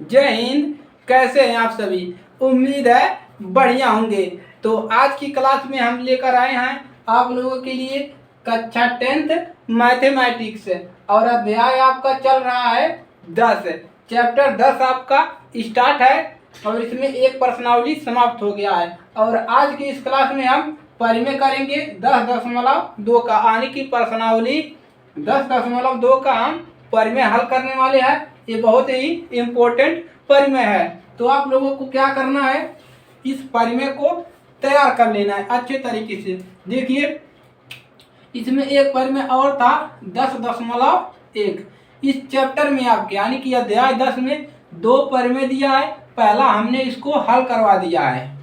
जय हिंद। कैसे हैं आप सभी? उम्मीद है बढ़िया होंगे। तो आज की क्लास में हम लेकर आए हैं आप लोगों के लिए कक्षा 10th मैथमेटिक्स और अध्याय आपका चल रहा है 10। चैप्टर 10 आपका स्टार्ट है और इसमें एक प्रश्नावली समाप्त हो गया है। और आज की इस क्लास में हम परिमेय करेंगे 10.2 का, यानी कि प्रश्नावली 10.2 का हम परिमेय हल करने वाले हैं। ये बहुत ही इम्पोर्टेंट परिमेय है। तो आप लोगों को क्या करना है, इस परिमेय को तैयार कर लेना है अच्छे तरीके से। देखिए इसमें एक परिमेय और था 10.1। इस चैप्टर में आपके यानी कि अध्याय 10 में 2 परिमेय दिया है। पहला हमने इसको हल करवा दिया है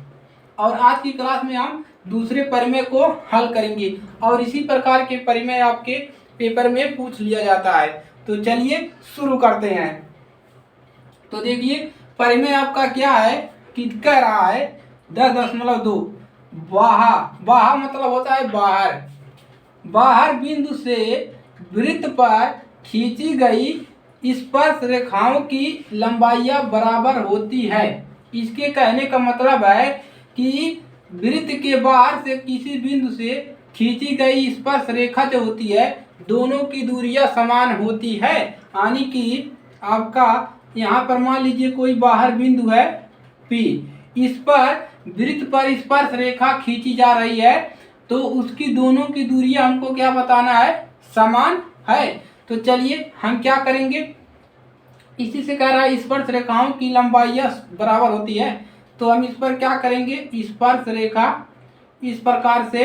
और आज की क्लास में हम दूसरे परिमेय को हल करेंगे और इसी प्रकार के परिमेय आपके पेपर में पूछ लिया जाता है। तो चलिए शुरू करते हैं। तो देखिए परिमेय आपका क्या है कि कह रहा है 10.2 बाहा मतलब होता है बाहर। बाहर बिंदु से वृत्त पर खींची गई स्पर्श रेखाओं की लंबाइयां बराबर होती है। इसके कहने का मतलब है कि वृत्त के बाहर से किसी बिंदु से खींची गई स्पर्श रेखा जो होती है दोनों की दूरियां समान होती है। यानी कि आपका यहाँ पर मान लीजिए कोई बाहर बिंदु है P, इस पर वृत्त पर स्पर्श रेखा खींची जा रही है तो उसकी दोनों की दूरियां हमको क्या बताना है, समान है। तो चलिए हम क्या करेंगे, इसी से कह रहा है स्पर्श रेखाओं की लंबाइयां बराबर होती है। तो हम इस पर क्या करेंगे, स्पर्श रेखा इस प्रकार से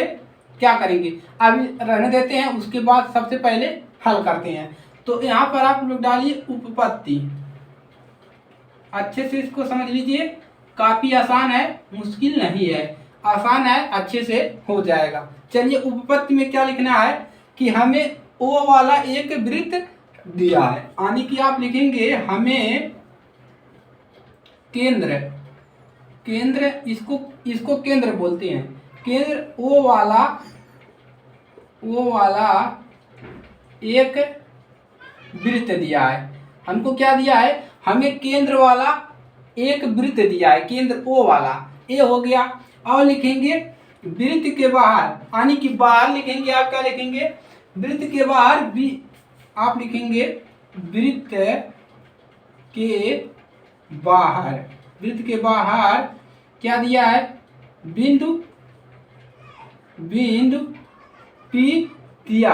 क्या करेंगे, अभी रहने देते हैं, उसके बाद सबसे पहले हल करते हैं। तो यहाँ पर आप लोग डालिए उपपत्ति, अच्छे से इसको समझ लीजिए। काफी आसान है, मुश्किल नहीं है, आसान है, अच्छे से हो जाएगा। चलिए उपपत्ति में क्या लिखना है कि हमें O वाला एक वृत्त दिया है, यानी कि आप लिखेंगे हमें केंद्र इसको केंद्र बोलते हैं। केंद्र O वाला एक वृत्त दिया है। हमको क्या दिया है, हमें केंद्र वाला एक वृत्त दिया है, केंद्र O वाला, ए हो गया। और लिखेंगे वृत्त के बाहर, यानी कि बाहर लिखेंगे, आप क्या लिखेंगे, वृत्त के बाहर भी आप लिखेंगे वृत्त के बाहर क्या दिया है, बिंदु P दिया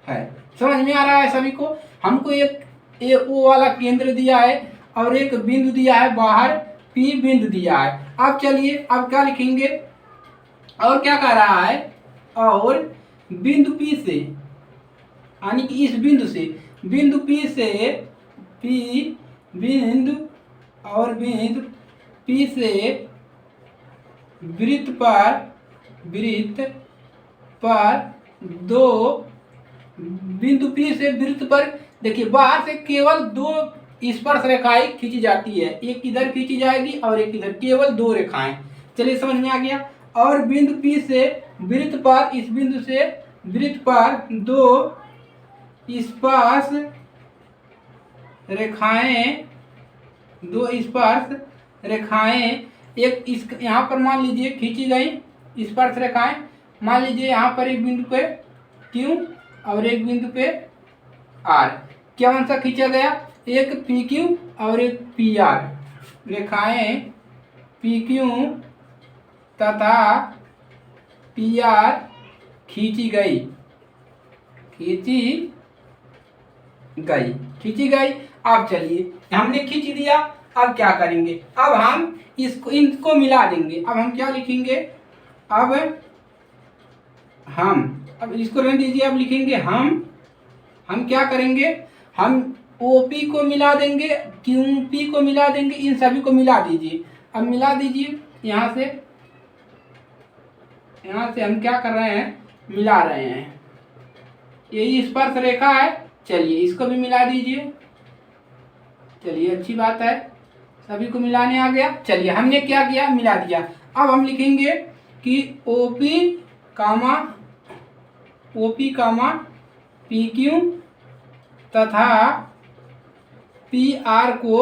है। समझ में आ रहा है सभी को? हमको एक O वाला केंद्र दिया है और एक बिंदु दिया है बाहर, P बिंदु दिया है। अब चलिए अब क्या लिखेंगे, और क्या कह रहा है, और बिंदु P से, यानी कि इस बिंदु P से बिंदु P से वृत्त पर दो बिंदु P से वृत्त पर, देखिए बाहर से केवल 2 स्पर्श रेखाएं खींची जाती है, एक इधर खींची जाएगी और एक इधर, केवल 2 रेखाएं। चलिए समझ में आ गया। और बिंदु P से वृत्त पर, इस बिंदु से वृत्त पर 2 स्पर्श रेखाएं एक इस यहाँ पर मान लीजिए खींची गई स्पर्श रेखाएं, मान लीजिए यहाँ पर एक बिंदु पे Q और एक बिंदु पे R, कौन सा खींचा गया, एक PQ और एक PR, रेखाएं PQ तथा PR खींची गई। अब चलिए हमने खींच दिया, अब क्या करेंगे, अब हम इनको मिला देंगे। अब हम क्या लिखेंगे, अब इसको रहने दीजिए। अब लिखेंगे हम क्या करेंगे, हम OP को मिला देंगे, QP को मिला देंगे, इन सभी को मिला दीजिए। अब मिला दीजिए, यहाँ से हम क्या कर रहे हैं, मिला रहे हैं, यही स्पर्श रेखा है। चलिए इसको भी मिला दीजिए। चलिए अच्छी बात है, सभी को मिलाने आ गया। चलिए हमने क्या किया, मिला दिया। अब हम लिखेंगे कि OP PQ तथा पी आर को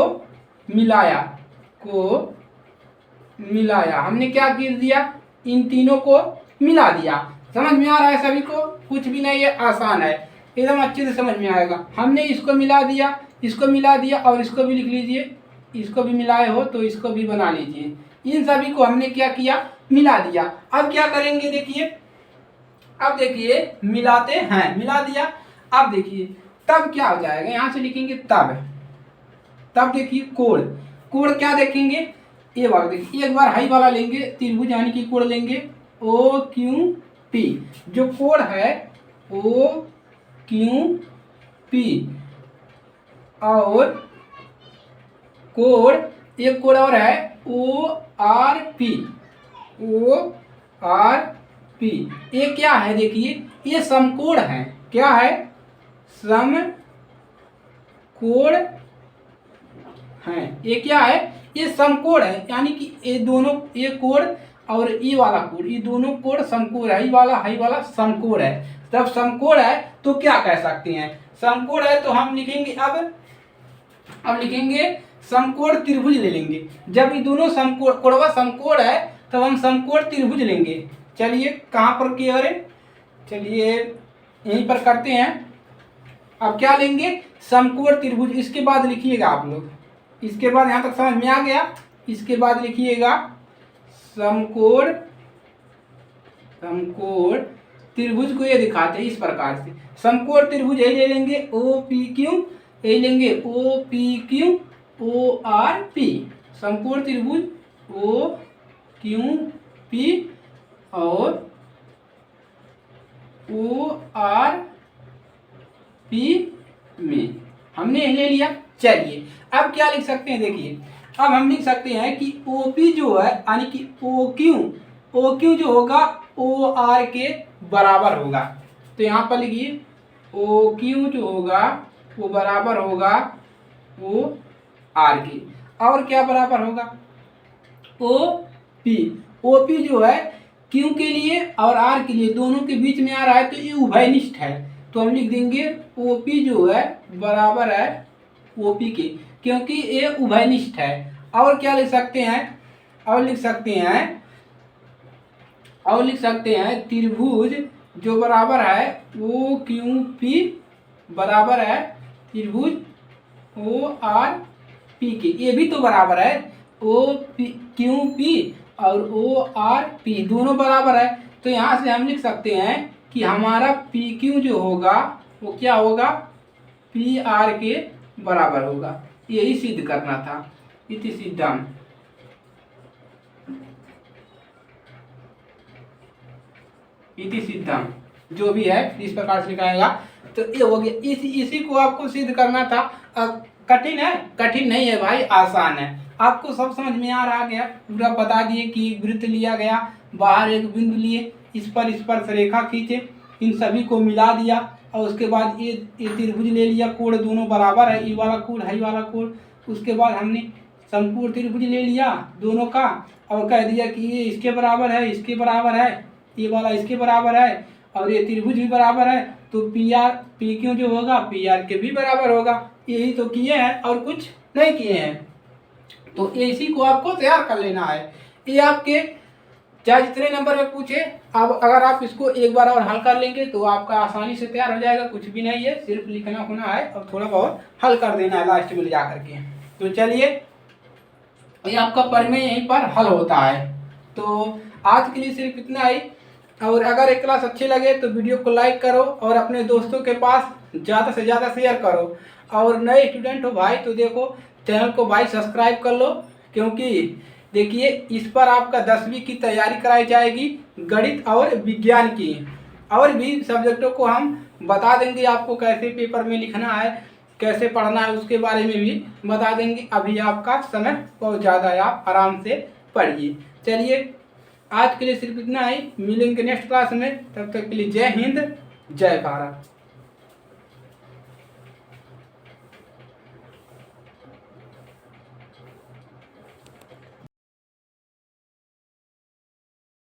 मिलाया हमने क्या कर दिया, इन तीनों को मिला दिया। समझ में आ रहा है सभी को? कुछ भी नहीं है, आसान है, एकदम अच्छे से समझ में आएगा। हमने इसको मिला दिया, इसको मिला दिया, और इसको भी लिख लीजिए, इसको भी मिलाए हो तो इसको भी बना लीजिए। इन सभी को हमने क्या किया, मिला दिया। अब क्या करेंगे देखिए, अब देखिए मिलाते हैं, मिला दिया। अब देखिए तब क्या हो जाएगा, यहां से लिखेंगे तब देखिए कोण क्या देखेंगे, ये बार देखिए, एक बार हाई वाला लेंगे त्रिभुज यानी कि कोण लेंगे ओ क्यू पी। जो कोण है ओ क्यू पी, और कोण, एक कोण और है ओ आर पी, ये क्या है देखिए, ये समकोण है। क्या है, समकोण है। ये क्या है, ये समकोण है, यानी कि ये दोनों, ये कोण और ये वाला कोण, ये दोनों कोण समकोण है। हाई वाला समकोण है। तब समकोण है तो क्या कह सकते हैं, समकोण है तो हम लिखेंगे अब लिखेंगे समकोण त्रिभुज ले लेंगे। जब ये दोनों कोणवा समकोण है तब हम समकोण त्रिभुज लेंगे। चलिए कहाँ पर किया करें, चलिए यहीं पर करते हैं। अब क्या लेंगे, समकोण त्रिभुज। इसके बाद लिखिएगा आप लोग, इसके बाद यहाँ तक समझ में आ गया। इसके बाद लिखिएगा समकोण त्रिभुज को ये दिखाते हैं इस प्रकार से। समकोण त्रिभुज यही ले लेंगे ओ पी क्यू, यही लेंगे O P Q O R P. समकोण त्रिभुज ओ क्यू पी और ओ आर पी में हमने ले लिया। चलिए अब क्या लिख सकते हैं, देखिए अब हम लिख सकते हैं कि OP जो है यानी कि OQ जो होगा OR के बराबर होगा। तो यहाँ पर लिखिए OQ जो होगा वो बराबर होगा OR के। और क्या बराबर होगा, OP जो है Q के लिए और R के लिए दोनों के बीच में आ रहा है तो ये उभयनिष्ठ है। तो हम लिख देंगे OP जो है बराबर है OP के, क्योंकि ये उभयनिष्ठ है। और क्या लिख सकते हैं, और लिख सकते हैं त्रिभुज जो बराबर है OQP बराबर है त्रिभुज ORP के। ये भी तो बराबर है, OQP और ORP दोनों बराबर है। तो यहाँ से हम लिख सकते हैं कि हमारा PQ जो होगा वो क्या होगा, PR के बराबर होगा। यही सिद्ध करना था। इति सिद्धम, जो भी है इस प्रकार से लिखाएगा। तो ये हो गया, इसी को आपको सिद्ध करना था। कठिन है, कठिन नहीं है भाई, आसान है। आपको सब समझ में आ रहा गया, पूरा बता दिए कि वृत्त लिया गया, बाहर एक बिंदु लिए, इस पर रेखा खींचे, इन सभी को मिला दिया, और उसके बाद ये त्रिभुज ले लिया, कोण दोनों बराबर है, ये वाला कोण है, ये वाला कोण। उसके बाद हमने समकोण त्रिभुज ले लिया दोनों का, और कह दिया कि ये इसके बराबर है, इसके बराबर है, ये वाला इसके बराबर है, और ये त्रिभुज भी बराबर है। तो PQ जो होगा PR के भी बराबर होगा। यही तो किए हैं और कुछ नहीं किए हैं। तो इसी को आपको तैयार कर लेना है। ये आपके चाहे जितने नंबर में पूछे, अब अगर आप इसको एक बार और हल कर लेंगे तो आपका आसानी से तैयार हो जाएगा। कुछ भी नहीं है, सिर्फ लिखना होना है और थोड़ा बहुत हल कर देना है लास्ट में ले जा करके। तो चलिए, ये आपका परिमेय यहीं पर हल होता है। तो आज के लिए सिर्फ इतना ही। और अगर एक क्लास अच्छी लगे तो वीडियो को लाइक करो और अपने दोस्तों के पास ज़्यादा से ज़्यादा शेयर करो। और नए स्टूडेंट हो भाई तो देखो चैनल को भाई सब्सक्राइब कर लो, क्योंकि देखिए इस पर आपका 10वीं की तैयारी कराई जाएगी, गणित और विज्ञान की। और भी सब्जेक्टों को हम बता देंगे आपको, कैसे पेपर में लिखना है, कैसे पढ़ना है, उसके बारे में भी बता देंगे। अभी आपका समय बहुत ज़्यादा है, आप आराम से पढ़िए। चलिए आज के लिए सिर्फ इतना ही, मिलेंगे नेक्स्ट क्लास में। तब तक के लिए जय हिंद, जय भारत।